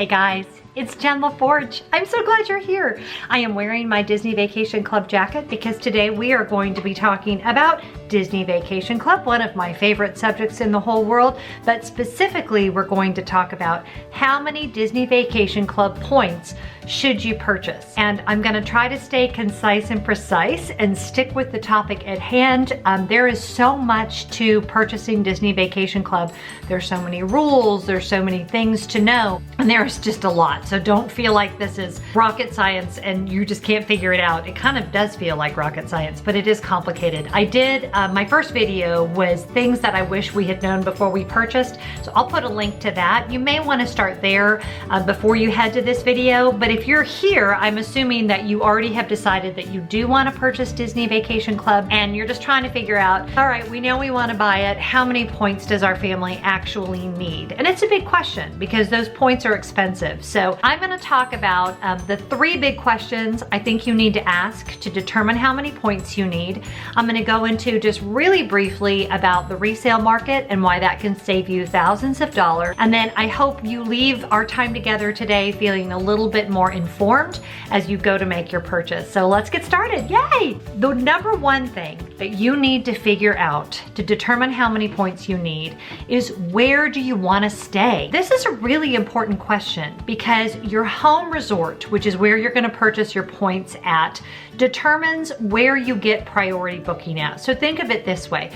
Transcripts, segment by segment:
Hey guys, it's Jen Lefforge. I'm so glad you're here. I am wearing my Disney Vacation Club jacket because today we are going to be talking about Disney Vacation Club, one of my favorite subjects in the whole world, but specifically we're going to talk about how many Disney Vacation Club points should you purchase. And I'm gonna try to stay concise and precise and stick with the topic at hand. There is so much to purchasing Disney Vacation Club. There's so many rules, there's so many things to know, and there's just a lot. So don't feel like this is rocket science and you just can't figure it out. It kind of does feel like rocket science, but it is complicated. I did, my first video was things that I wish we had known before we purchased. So I'll put a link to that. You may want to start there before you head to this video, but if you're here, I'm assuming that you already have decided that you do want to purchase Disney Vacation Club and you're just trying to figure out, all right, we know we want to buy it. How many points does our family actually need? And it's a big question because those points are expensive. So I'm going to talk about the 3 big questions I think you need to ask to determine how many points you need. I'm going to go into just really briefly about the resale market and why that can save you thousands of dollars. And then I hope you leave our time together today feeling a little bit more informed as you go to make your purchase. So let's get started. Yay! The number one thing that you need to figure out to determine how many points you need is, where do you want to stay? This is a really important question because your home resort, which is where you're going to purchase your points at, determines where you get priority booking at. So think of it this way.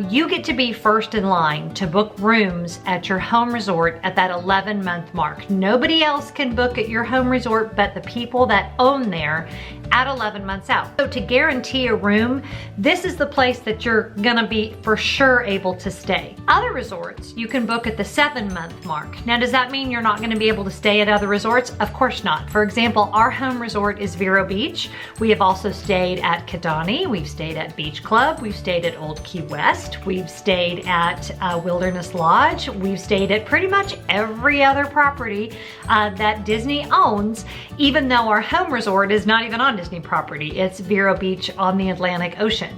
You get to be first in line to book rooms at your home resort at that 11-month mark. Nobody else can book at your home resort but the people that own there at 11 months out. So to guarantee a room, this is the place that you're gonna be for sure able to stay. Other resorts, you can book at the 7-month mark. Now, does that mean you're not gonna be able to stay at other resorts? Of course not. For example, our home resort is Vero Beach. We have also stayed at Kidani. We've stayed at Beach Club. We've stayed at Old Key West. We've stayed at Wilderness Lodge. We've stayed at pretty much every other property that Disney owns, even though our home resort is not even on Disney property. It's Vero Beach on the Atlantic Ocean.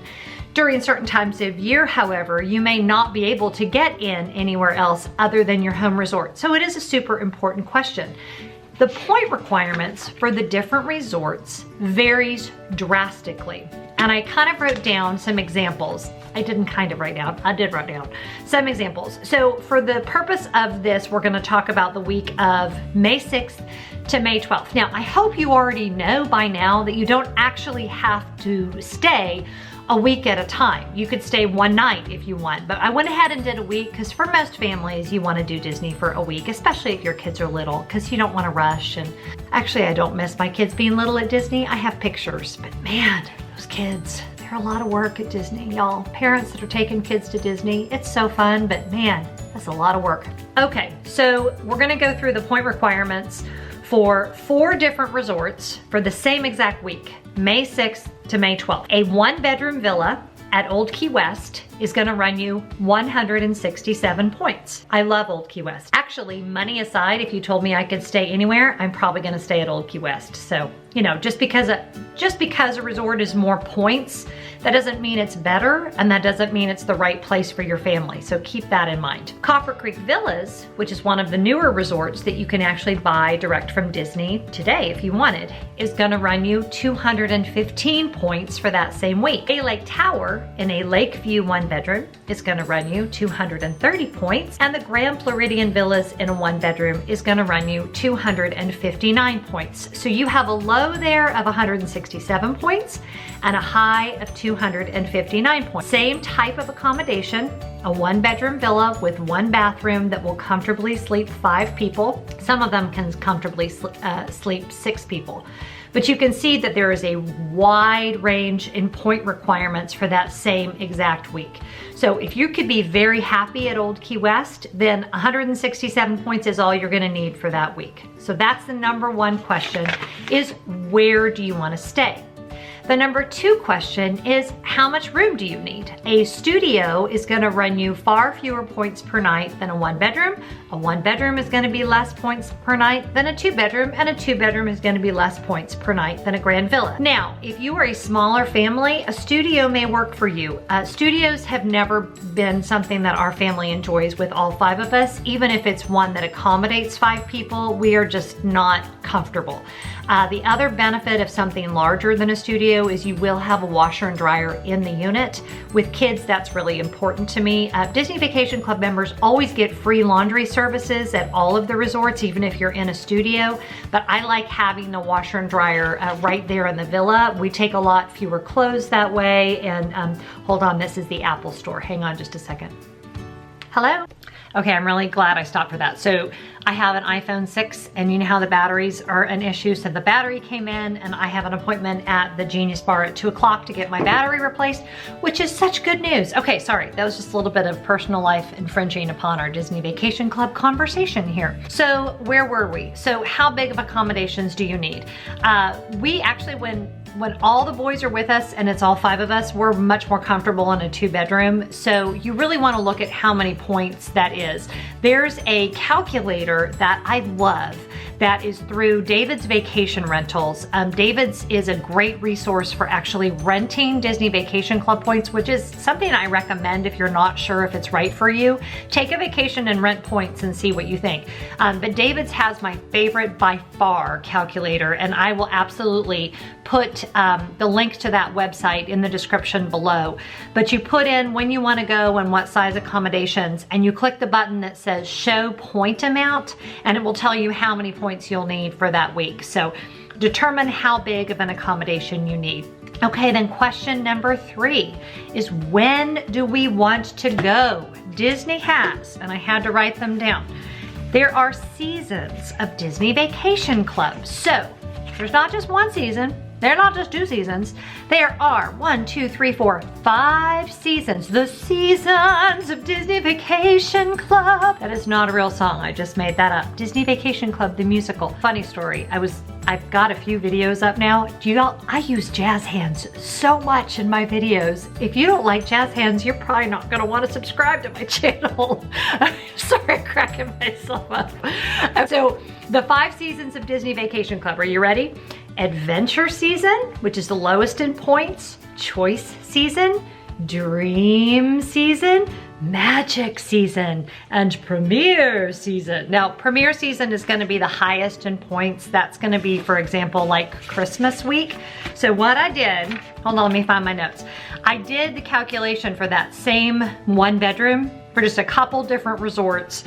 During certain times of year, however, you may not be able to get in anywhere else other than your home resort. So it is a super important question. The point requirements for the different resorts varies drastically. And I kind of wrote down some examples. I didn't kind of write down, I did write down some examples. So for the purpose of this, we're gonna talk about the week of May 6th to May 12th. Now, I hope you already know by now that you don't actually have to stay a week at a time. You could stay one night if you want, but I went ahead and did a week because for most families, you want to do Disney for a week, especially if your kids are little, because you don't want to rush. And actually, I don't miss my kids being little at Disney. I have pictures, but man, those kids, they're a lot of work at Disney, y'all. Parents that are taking kids to Disney, it's so fun, but man, that's a lot of work. Okay, so we're gonna go through the point requirements for 4 different resorts for the same exact week, May 6th to May 12th. A 1-bedroom villa at Old Key West is gonna run you 167 points. I love Old Key West. Actually, money aside, if you told me I could stay anywhere, I'm probably gonna stay at Old Key West. So, you know, just because a resort is more points, that doesn't mean it's better, and that doesn't mean it's the right place for your family. So keep that in mind. Copper Creek Villas, which is one of the newer resorts that you can actually buy direct from Disney today if you wanted, is gonna run you 215 points for that same week. A Lake Tower in a Lakeview 1-bedroom is gonna run you 230 points, and the Grand Floridian Villas in a 1-bedroom is gonna run you 259 points. So you have a low there of 167 points and a high of 259 points. Same type of accommodation, a 1-bedroom villa with 1 bathroom that will comfortably sleep 5 people. Some of them can comfortably sleep 6 people. But you can see that there is a wide range in point requirements for that same exact week. So if you could be very happy at Old Key West, then 167 points is all you're gonna need for that week. So that's the number one question, is where do you wanna stay? The number 2 question is, how much room do you need? A studio is gonna run you far fewer points per night than a 1-bedroom. A 1-bedroom is gonna be less points per night than a 2-bedroom, and a 2-bedroom is gonna be less points per night than a grand villa. Now, if you are a smaller family, a studio may work for you. Studios have never been something that our family enjoys with all 5 of us. Even if it's one that accommodates 5 people, we are just not comfortable. The other benefit of something larger than a studio is you will have a washer and dryer in the unit. With kids, that's really important to me. Disney Vacation Club members always get free laundry services at all of the resorts, even if you're in a studio. But I like having the washer and dryer right there in the villa. We take a lot fewer clothes that way. And hold on, this is the Apple Store. Hang on just a second. Hello? Okay, I'm really glad I stopped for that. So I have an iPhone 6 and you know how the batteries are an issue. So the battery came in and I have an appointment at the Genius Bar at 2 o'clock to get my battery replaced, which is such good news. Okay, sorry, that was just a little bit of personal life infringing upon our Disney Vacation Club conversation here. So where were we? So how big of accommodations do you need? We actually, when all the boys are with us and it's all 5 of us, we're much more comfortable in a 2-bedroom. So you really want to look at how many points that is. There's a calculator that I love that is through David's Vacation Rentals. David's is a great resource for actually renting Disney Vacation Club points, which is something I recommend if you're not sure if it's right for you. Take a vacation and rent points and see what you think. But David's has my favorite by far calculator, and I will absolutely put the link to that website in the description below. But you put in when you want to go and what size accommodations, and you click the button that says show point amount, and it will tell you how many points you'll need for that week. So determine how big of an accommodation you need. Okay, then question number 3 is, when do we want to go? Disney has, and I had to write them down, there are seasons of Disney Vacation Club. So there's not just one season. They're not just 2 seasons. There are 1, 2, 3, 4, 5 seasons. The seasons of Disney Vacation Club. That is not a real song. I just made that up. Disney Vacation Club, the musical. Funny story. I've got a few videos up now. I use jazz hands so much in my videos. If you don't like jazz hands, you're probably not gonna wanna subscribe to my channel. I'm sorry, I'm cracking myself up. So the 5 seasons of Disney Vacation Club, are you ready? Adventure season, which is the lowest in points. Choice season, dream season, magic season, and premiere season. Now, premiere season is gonna be the highest in points. That's gonna be, for example, like Christmas week. So what I did, hold on, let me find my notes. I did the calculation for that same 1-bedroom for just a couple different resorts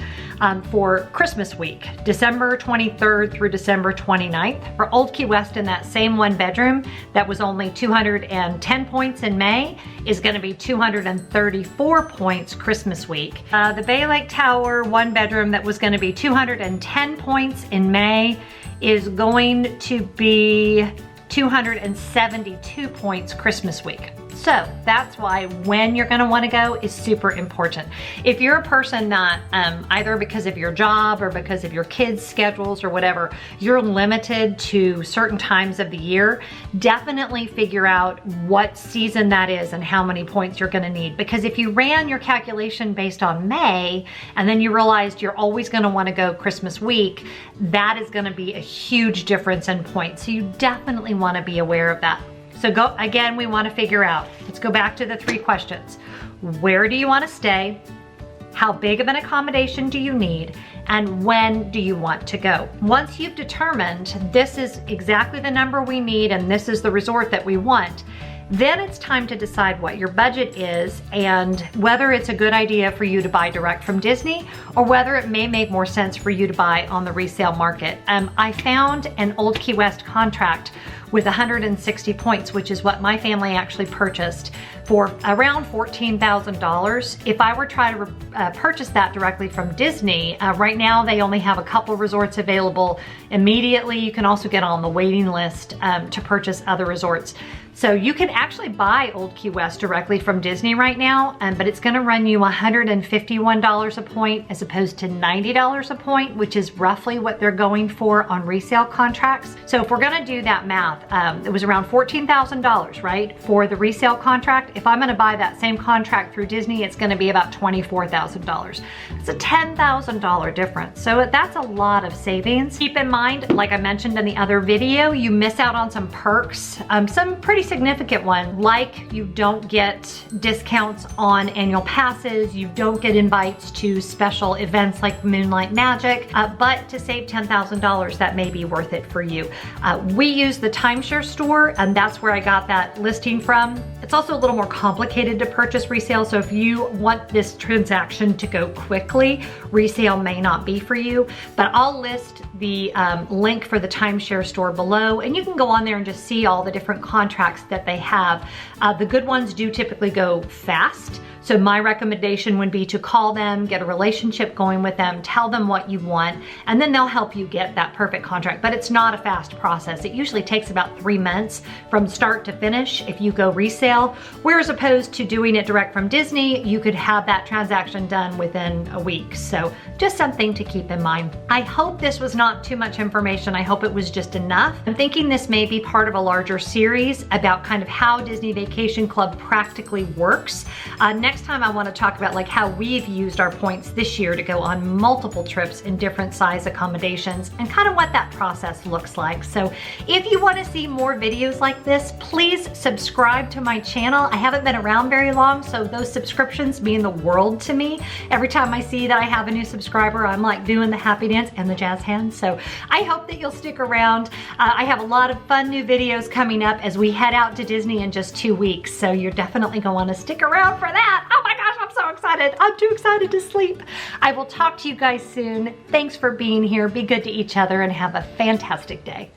for Christmas week, December 23rd through December 29th. For Old Key West, in that same 1-bedroom that was only 210 points in May, is gonna be 234 points Christmas week. The Bay Lake Tower 1-bedroom that was gonna be 210 points in May is going to be 272 points Christmas week. So that's why when you're gonna wanna go is super important. If you're a person that either because of your job or because of your kids' schedules or whatever, you're limited to certain times of the year, definitely figure out what season that is and how many points you're gonna need. Because if you ran your calculation based on May and then you realized you're always gonna wanna go Christmas week, that is gonna be a huge difference in points. So you definitely wanna be aware of that. So again, we want to figure out, let's go back to the 3 questions. Where do you want to stay? How big of an accommodation do you need? And when do you want to go? Once you've determined this is exactly the number we need and this is the resort that we want, then it's time to decide what your budget is and whether it's a good idea for you to buy direct from Disney or whether it may make more sense for you to buy on the resale market. I found an Old Key West contract with 160 points, which is what my family actually purchased for around $14,000. If I were trying to purchase that directly from Disney, right now they only have a couple resorts available immediately. You can also get on the waiting list to purchase other resorts. So you can actually buy Old Key West directly from Disney right now, but it's gonna run you $151 a point as opposed to $90 a point, which is roughly what they're going for on resale contracts. So if we're gonna do that math, it was around $14,000, right, for the resale contract. If I'm gonna buy that same contract through Disney, it's gonna be about $24,000. It's a $10,000 difference. So that's a lot of savings. Keep in mind, like I mentioned in the other video, you miss out on some perks, some pretty significant ones, like you don't get discounts on annual passes, you don't get invites to special events like Moonlight Magic, but to save $10,000, that may be worth it for you. We use the timeshare store, and that's where I got that listing from. It's also a little more complicated to purchase resale, so if you want this transaction to go quickly, resale may not be for you, but I'll list the link for the timeshare store below, and you can go on there and just see all the different contracts that they have. The good ones do typically go fast. So my recommendation would be to call them, get a relationship going with them, tell them what you want, and then they'll help you get that perfect contract. But it's not a fast process. It usually takes about 3 months from start to finish if you go resale, whereas opposed to doing it direct from Disney, you could have that transaction done within a week. So just something to keep in mind. I hope this was not too much information. I hope it was just enough. I'm thinking this may be part of a larger series about kind of how Disney Vacation Club practically works. Next time I want to talk about like how we've used our points this year to go on multiple trips in different size accommodations and kind of what that process looks like. So if you want to see more videos like this, please subscribe to my channel. I haven't been around very long, so those subscriptions mean the world to me. Every time I see that I have a new subscriber, I'm like doing the happy dance and the jazz hands. So I hope that you'll stick around. I have a lot of fun new videos coming up as we head out to Disney in just 2 weeks. So you're definitely going to want to stick around for that. Oh my gosh, I'm so excited. I'm too excited to sleep. I will talk to you guys soon. Thanks for being here. Be good to each other and have a fantastic day.